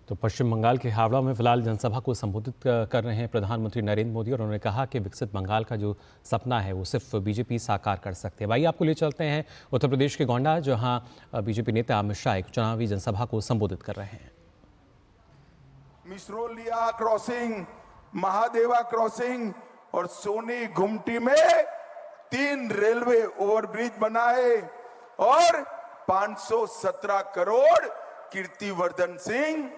तो पश्चिम बंगाल के हावड़ा में फिलहाल जनसभा को संबोधित कर रहे हैं प्रधानमंत्री नरेंद्र मोदी और उन्होंने कहा कि विकसित बंगाल का जो सपना है वो सिर्फ बीजेपी साकार कर सकते हैं। भाई आपको ले चलते हैं उत्तर प्रदेश के गोंडा, जहां बीजेपी नेता अमित शाह एक चुनावी जनसभा को संबोधित कर रहे हैं। मिसरोलिया क्रॉसिंग, महादेवा क्रॉसिंग और सोनी घुमटी में 3 रेलवे ओवरब्रिज बनाए और 517 करोड़ कीर्तिवर्धन सिंह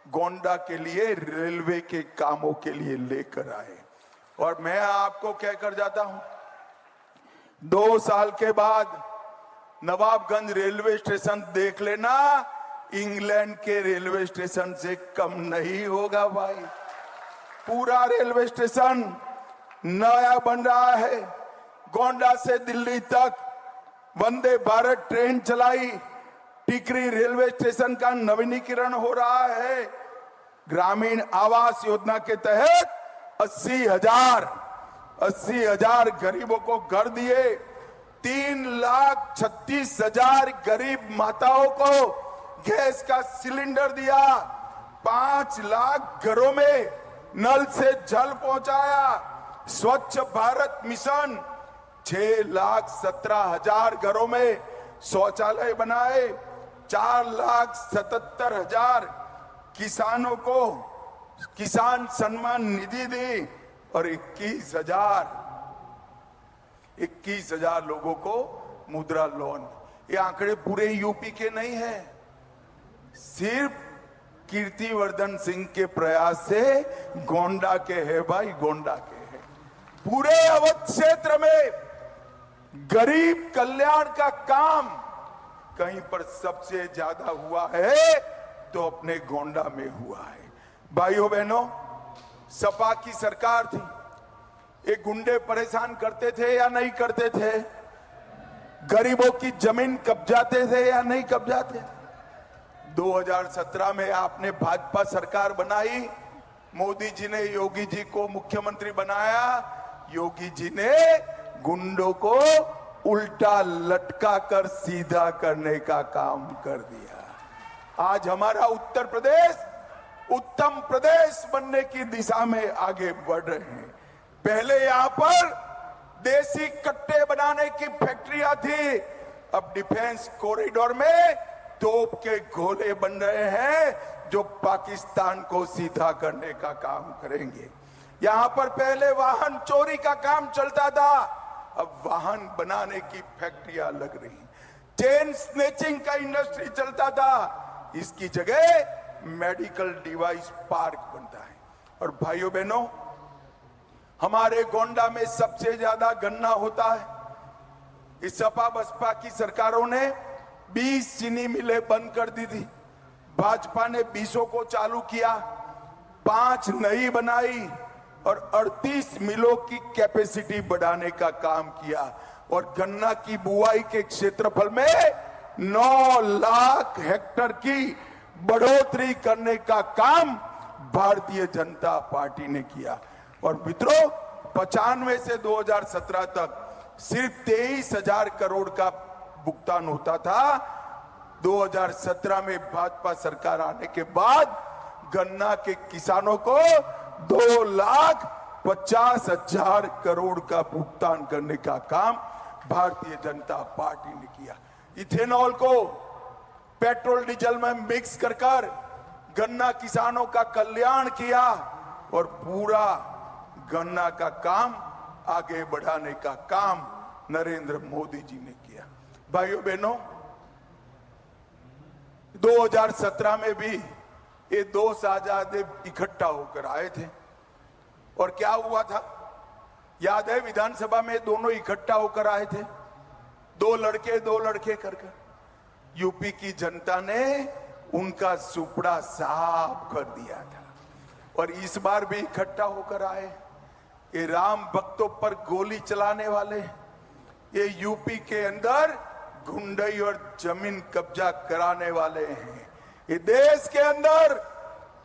गोंडा के लिए रेलवे के कामों के लिए लेकर आए। और मैं आपको कहकर जाता हूं, 2 साल के बाद नवाबगंज रेलवे स्टेशन देख लेना, इंग्लैंड के रेलवे स्टेशन से कम नहीं होगा भाई। पूरा रेलवे स्टेशन नया बन रहा है। गोंडा से दिल्ली तक वंदे भारत ट्रेन चलाई, टिकरी रेलवे स्टेशन का नवीनीकरण हो रहा है। ग्रामीण आवास योजना के तहत 80,000 गरीबों को घर दिए। 3,36,000 गरीब माताओं को गैस का सिलेंडर दिया। 5 लाख घरों में नल से जल पहुंचाया। स्वच्छ भारत मिशन 6,17,000 घरों में शौचालय बनाए। 4,77,000 किसानों को किसान सम्मान निधि दी और 21,000 लोगों को मुद्रा लोन। ये आंकड़े पूरे यूपी के नहीं है, सिर्फ कीर्तिवर्धन सिंह के प्रयास से गोंडा के है भाई, गोंडा के है। पूरे अवध क्षेत्र में गरीब कल्याण का काम कहीं पर सबसे ज्यादा हुआ है तो अपने गोंडा में हुआ है। भाइयों बहनों, सपा की सरकार थी, ये गुंडे परेशान करते थे या नहीं करते थे? गरीबों की जमीन कब्जाते थे या नहीं कब्जाते? 2017 में आपने भाजपा सरकार बनाई, मोदी जी ने योगी जी को मुख्यमंत्री बनाया। योगी जी ने गुंडों को उल्टा लटका कर सीधा करने का काम कर दिया। आज हमारा उत्तर प्रदेश उत्तम प्रदेश बनने की दिशा में आगे बढ़ रहे हैं। पहले यहां पर देसी कट्टे बनाने की फैक्ट्रियां थी, अब डिफेंस कॉरिडोर में तोप के गोले बन रहे हैं जो पाकिस्तान को सीधा करने का काम करेंगे। यहां पर पहले वाहन चोरी का काम चलता था, अब वाहन बनाने की फैक्ट्रियां लग रही। चेन स्नेचिंग का इंडस्ट्री चलता था, इसकी जगह मेडिकल डिवाइस पार्क बनता है। और भाइयों बहनों, हमारे गोंडा में सबसे ज्यादा गन्ना होता है। इस सपा बसपा की सरकारों ने 20 चीनी मिलें बंद कर दी थी, भाजपा ने 20 को चालू किया, 5 नई बनाई और 38 मिलों की कैपेसिटी बढ़ाने का काम किया। और गन्ना की बुआई के क्षेत्रफल में 9 लाख हेक्टेयर की बढ़ोतरी करने का काम भारतीय जनता पार्टी ने किया। और मित्रों, 95 से 2017 तक सिर्फ 23,000 करोड़ का भुगतान होता था। 2017 में भाजपा सरकार आने के बाद गन्ना के किसानों को 2,50,000 करोड़ का भुगतान करने का काम भारतीय जनता पार्टी ने किया। इथेनॉल को पेट्रोल डीजल में मिक्स कर गन्ना किसानों का कल्याण किया और पूरा गन्ना का काम आगे बढ़ाने का काम नरेंद्र मोदी जी ने किया। भाइयों बहनों, 2017 में भी ये 2 साझादे इकट्ठा होकर आए थे और क्या हुआ था याद है? विधानसभा में दोनों इकट्ठा होकर आए थे, 2 लड़के करके। यूपी की जनता ने उनका सुपड़ा साफ कर दिया था और इस बार भी इकट्ठा होकर आए। ये राम भक्तों पर गोली चलाने वाले, ये यूपी के अंदर गुंडई और जमीन कब्जा कराने वाले हैं। ये देश के अंदर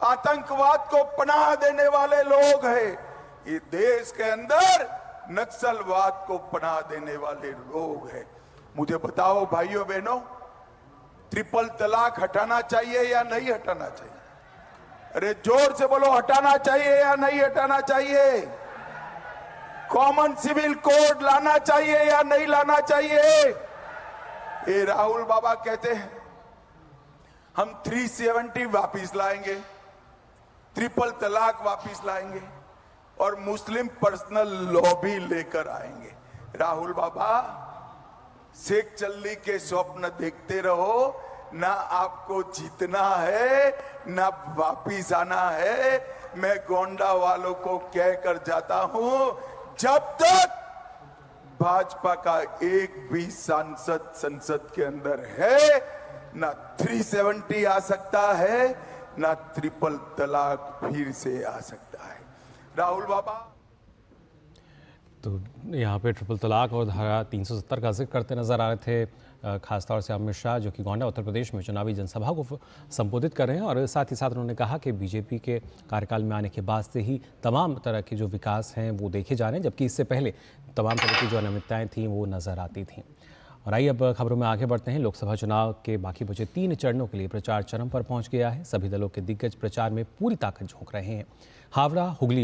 आतंकवाद को पनाह देने वाले लोग हैं। ये देश के अंदर नक्सलवाद को पनाह देने वाले लोग हैं। मुझे बताओ भाइयों बहनों, ट्रिपल तलाक हटाना चाहिए या नहीं हटाना चाहिए? अरे जोर से बोलो, हटाना चाहिए या नहीं हटाना चाहिए? कॉमन सिविल कोड लाना चाहिए या नहीं लाना चाहिए? ये राहुल बाबा कहते हैं हम 370 वापिस लाएंगे, ट्रिपल तलाक वापिस लाएंगे और मुस्लिम पर्सनल लॉ भी लेकर आएंगे। राहुल बाबा, शेख चल्ली के स्वप्न देखते रहो, ना आपको जीतना है ना वापिस आना है। मैं गोंडा वालों को कहकर जाता हूं, जब तक भाजपा का एक भी सांसद संसद के अंदर है, ना 370 आ सकता है, ना ट्रिपल तलाक फिर से आ सकता है। राहुल बाबा, तो यहाँ पे ट्रिपल तलाक और धारा 370 का जिक्र करते नजर आ रहे थे खासतौर से अमित शाह, जो कि गोंडा उत्तर प्रदेश में चुनावी जनसभा को संबोधित कर रहे हैं। और साथ ही साथ उन्होंने कहा कि बीजेपी के कार्यकाल में आने के बाद से ही तमाम तरह के जो विकास हैं वो देखे जा रहे हैं, जबकि इससे पहले तमाम तरह की जो अनियमितताएं थीं वो नज़र आती थीं। और आइए अब खबरों में आगे बढ़ते हैं। लोकसभा चुनाव के बाकी बचे 3 चरणों के लिए प्रचार चरम पर पहुंच गया है। सभी दलों के दिग्गज प्रचार में पूरी ताकत झोंक रहे हैं। हावड़ा, हुगली